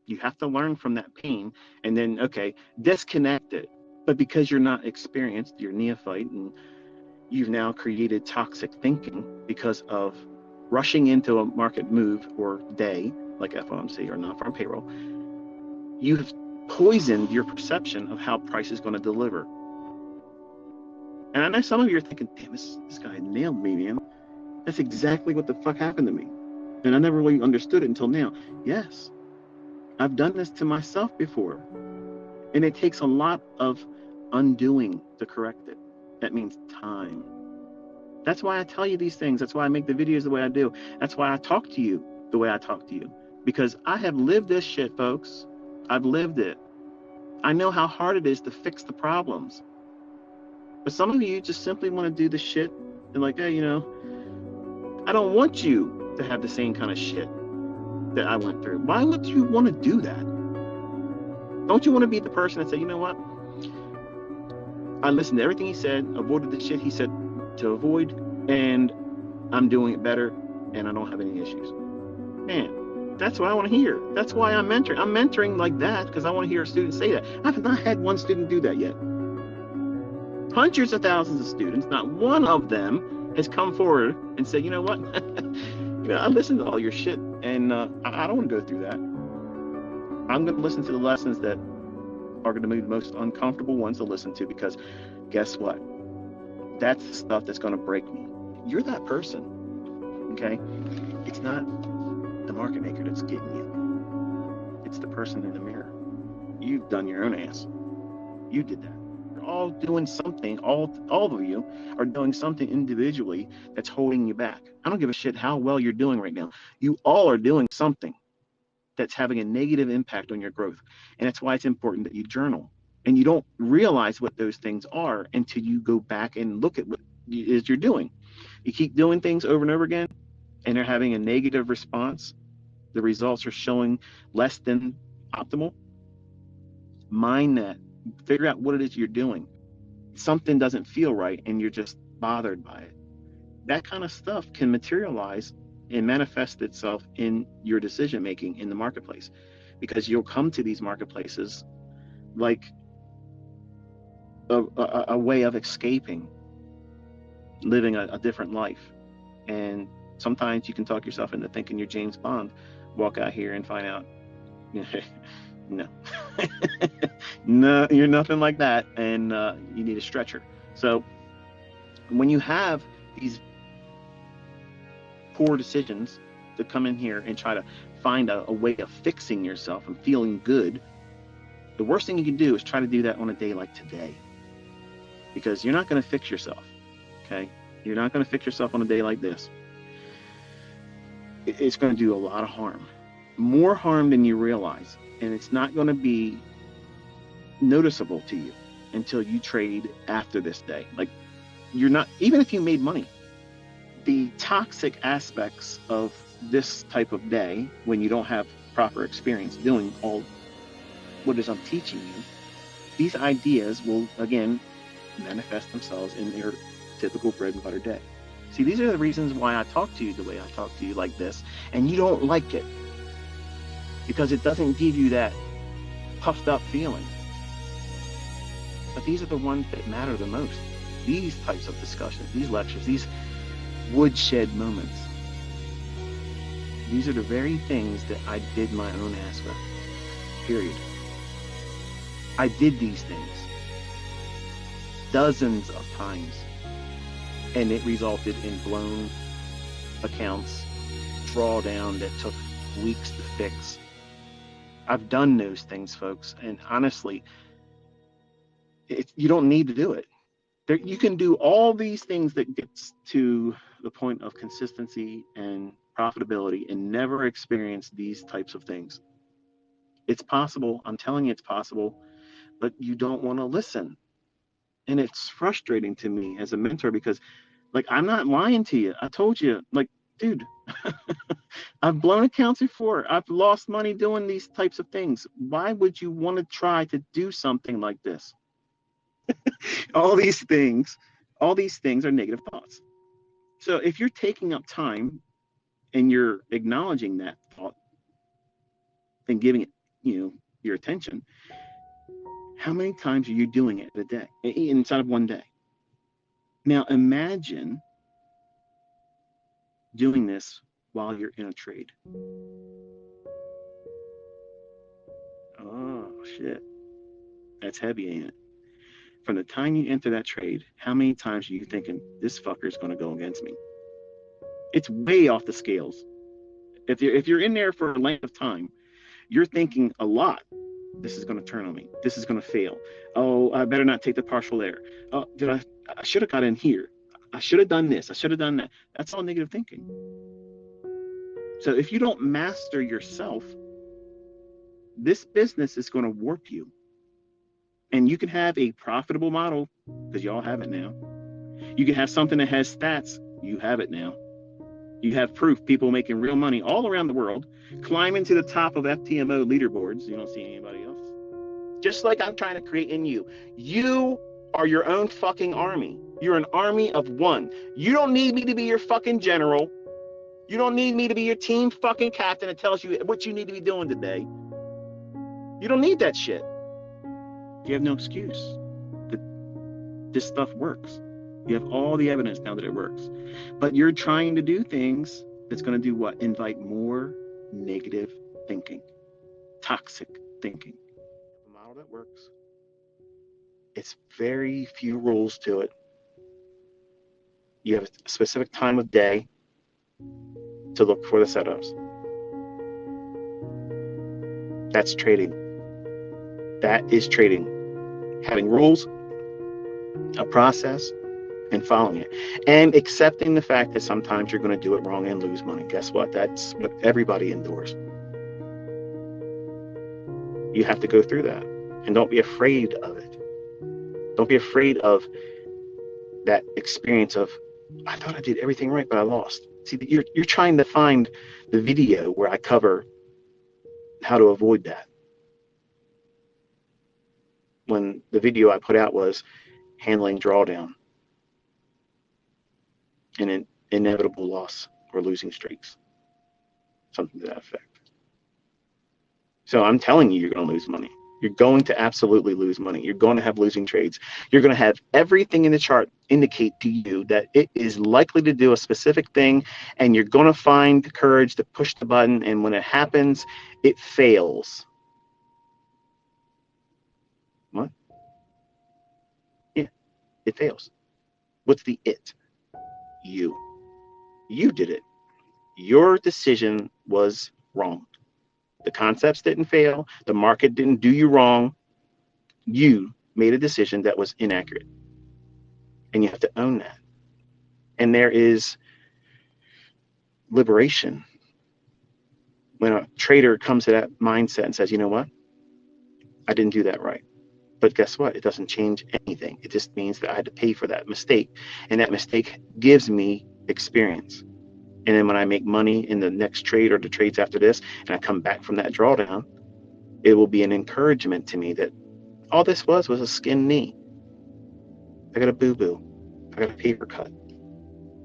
You have to learn from that pain and then, okay, disconnect it. But because you're not experienced, you're neophyte, and you've now created toxic thinking because of rushing into a market move or day, like FOMC or non-farm payroll, you've poisoned your perception of how price is going to deliver. And I know some of you are thinking, damn, this guy nailed me, man. That's exactly what the fuck happened to me. And I never really understood it until now. Yes, I've done this to myself before. And it takes a lot of undoing to correct it. That means time. That's why I tell you these things. That's why I make the videos the way I do. That's why I talk to you the way I talk to you. Because I have lived this shit, folks. I've lived it. I know how hard it is to fix the problems. But some of you just simply want to do the shit and like, hey, you know, I don't want you to have the same kind of shit that I went through. Why would you want to do that? Don't you want to be the person that say, you know what? I listened to everything he said, avoided the shit he said to avoid, and I'm doing it better, and I don't have any issues. Man, that's what I want to hear. That's why I'm mentoring. I'm mentoring like that because I want to hear a student say that. I have not had one student do that yet. Hundreds of thousands of students, not one of them has come forward and said, you know what? You know, I listened to all your shit, and I don't want to go through that. I'm going to listen to the lessons that are going to be the most uncomfortable ones to listen to, because guess what? That's the stuff that's going to break me. You're that person, okay? It's not the market maker that's getting you. It's the person in the mirror. You've done your own ass. You did that. You're all doing something. All of you are doing something individually that's holding you back. I don't give a shit how well you're doing right now. You all are doing something that's having a negative impact on your growth. And that's why it's important that you journal. And you don't realize what those things are until you go back and look at what it is you're doing. You keep doing things over and over again, and they're having a negative response. The results are showing less than optimal. Mind that. Figure out what it is you're doing. Something doesn't feel right, and you're just bothered by it. That kind of stuff can materialize and manifest itself in your decision making in the marketplace, because you'll come to these marketplaces like a way of escaping, living a different life. And sometimes you can talk yourself into thinking you're James Bond, walk out here and find out, no, no, you're nothing like that, and you need a stretcher. So when you have these poor decisions to come in here and try to find a way of fixing yourself and feeling good, the worst thing you can do is try to do that on a day like today, because you're not going to fix yourself. Okay, you're not going to fix yourself on a day like this. It's going to do a lot of harm, more harm than you realize, and it's not going to be noticeable to you until you trade after this day. Like, you're not, even if you made money, the toxic aspects of this type of day, when you don't have proper experience doing all what it is I'm teaching you, these ideas will again manifest themselves in your typical bread and butter day. See, these are the reasons why I talk to you the way I talk to you like this, and you don't like it, because it doesn't give you that puffed up feeling. But these are the ones that matter the most. These types of discussions, these lectures, these woodshed moments, these are the very things that I did my own ass with, period. I did these things dozens of times, and it resulted in blown accounts, drawdown that took weeks to fix. I've done those things, folks, and honestly, you don't need to do it. You can do all these things that gets to the point of consistency and profitability and never experience these types of things. It's possible. I'm telling you, it's possible, but you don't want to listen. And it's frustrating to me as a mentor, because, like, I'm not lying to you. I told you, like, dude, I've blown accounts before. I've lost money doing these types of things. Why would you want to try to do something like this? all these things are negative thoughts. So if you're taking up time and you're acknowledging that thought and giving it your attention. How many times are you doing it a day, inside of one day? Now imagine doing this while you're in a trade. Oh shit, that's heavy, ain't it? From the time you enter that trade, how many times are you thinking this fucker's going to go against me? It's way off the scales. If you're in there for a length of time, you're thinking a lot. This is going to turn on me. This is going to fail. Oh, I better not take the partial there. Oh, I should have got in here. I should have done this. I should have done that. That's all negative thinking. So if you don't master yourself, this business is going to warp you. And you can have a profitable model, because y'all have it now. You can have something that has stats. You have it now. You have proof, people making real money all around the world, climbing to the top of FTMO leaderboards. You don't see anybody else. Just like I'm trying to create in you. You are your own fucking army. You're an army of one. You don't need me to be your fucking general. You don't need me to be your team fucking captain that tells you what you need to be doing today. You don't need that shit. You have no excuse. This stuff works. You have all the evidence now that it works. But you're trying to do things that's going to do what? Invite more negative thinking, toxic thinking. A model that works. It's very few rules to it. You have a specific time of day to look for the setups. That's trading. That is trading. Having rules, a process, and following it. And accepting the fact that sometimes you're going to do it wrong and lose money. Guess what? That's what everybody endures. You have to go through that. And don't be afraid of it. Don't be afraid of that experience of, I thought I did everything right, but I lost. See, you're trying to find the video where I cover how to avoid that. When the video I put out was handling drawdown and an inevitable loss or losing streaks, something to that effect. So I'm telling you, you're going to lose money. You're going to absolutely lose money. You're going to have losing trades. You're going to have everything in the chart indicate to you that it is likely to do a specific thing, and you're going to find the courage to push the button, and when it happens, it fails. What? Yeah, it fails. What's the it? You. You did it. Your decision was wrong. The concepts didn't fail. The market didn't do you wrong. You made a decision that was inaccurate. And you have to own that. And there is liberation when a trader comes to that mindset and says, you know what? I didn't do that right. But guess what? It doesn't change anything. It just means that I had to pay for that mistake. And that mistake gives me experience. And then when I make money in the next trade or the trades after this, and I come back from that drawdown, it will be an encouragement to me that all this was a skinned knee. I got a boo-boo. I got a paper cut.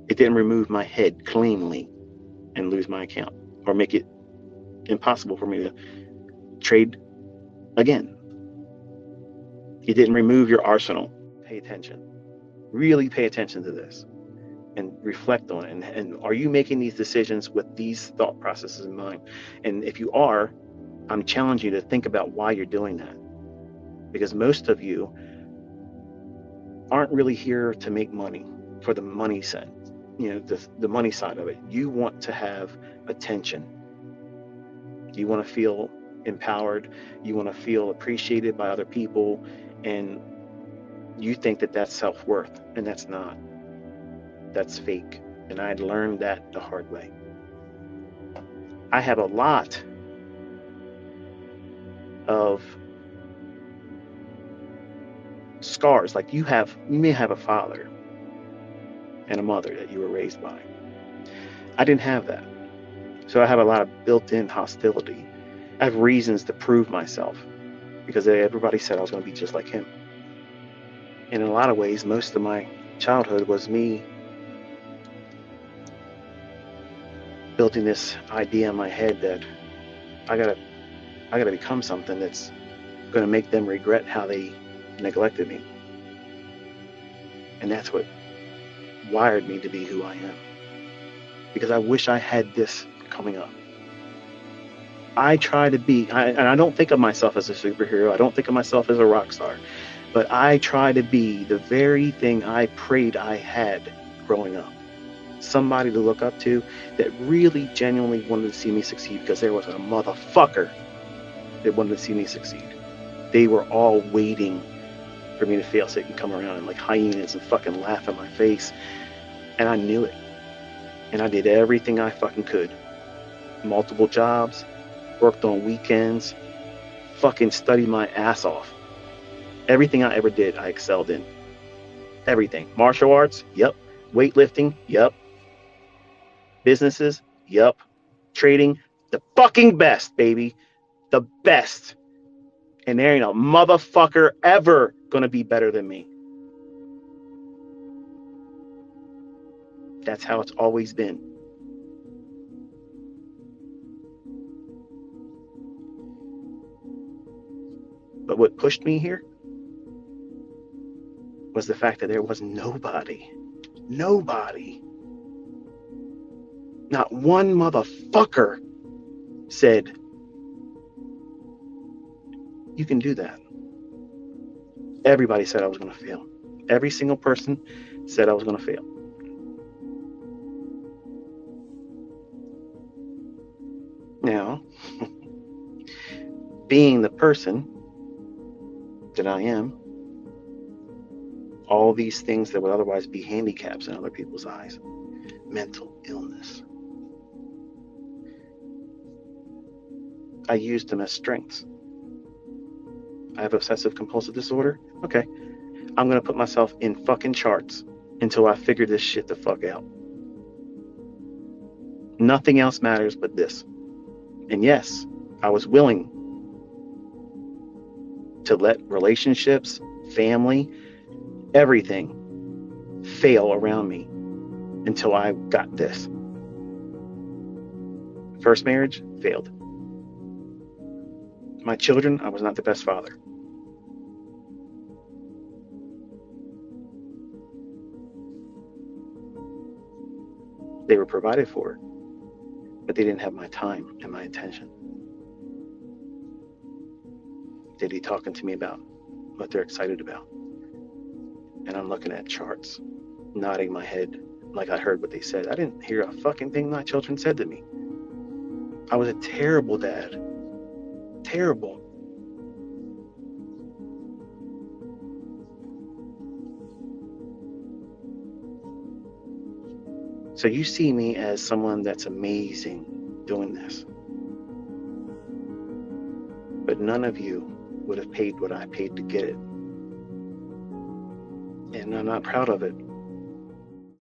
It didn't remove my head cleanly and lose my account or make it impossible for me to trade again. It didn't remove your arsenal. Pay attention. Really pay attention to this and reflect on it. And are you making these decisions with these thought processes in mind? And if you are, I'm challenging you to think about why you're doing that. Because most of you aren't really here to make money for the money side, the money side of it. You want to have attention. You want to feel empowered. You want to feel appreciated by other people. And you think that that's self-worth, and that's not. That's fake. And I learned that the hard way. I have a lot of scars. Like you may have a father and a mother that you were raised by. I didn't have that. So I have a lot of built-in hostility. I have reasons to prove myself because everybody said I was going to be just like him. And in a lot of ways, most of my childhood was me building this idea in my head that I I got to become something that's going to make them regret how they neglected me. And that's what wired me to be who I am. Because I wish I had this coming up. I try to be, and I don't think of myself as a superhero. I don't think of myself as a rock star. But I try to be the very thing I prayed I had growing up. Somebody to look up to that really genuinely wanted to see me succeed, because there was a motherfucker that wanted to see me succeed. They were all waiting for me to fail so they can come around and like hyenas and fucking laugh in my face. And I knew it. And I did everything I fucking could. Multiple jobs, worked on weekends, fucking studied my ass off. Everything I ever did, I excelled in. Everything. Martial arts, yep. Weightlifting, yep. Businesses, yep. Trading, the fucking best, baby. The best. And there ain't a motherfucker ever gonna be better than me. That's how it's always been. But what pushed me here was the fact that there was nobody, not one motherfucker said, you can do that. Everybody said I was going to fail. Every single person said I was going to fail. Now, being the person that I am, all these things that would otherwise be handicaps in other people's eyes, mental illness, I used them as strengths. I have obsessive compulsive disorder. Okay, I'm going to put myself in fucking charts until I figure this shit the fuck out. Nothing else matters but this. And yes, I was willing to let relationships, family, everything fail around me until I got this. First marriage failed. My children, I was not the best father. They were provided for, but they didn't have my time and my attention. They'd be talking to me about what they're excited about. And I'm looking at charts, nodding my head like I heard what they said. I didn't hear a fucking thing my children said to me. I was a terrible dad. Terrible. So you see me as someone that's amazing doing this. But none of you would have paid what I paid to get it. And I'm not proud of it.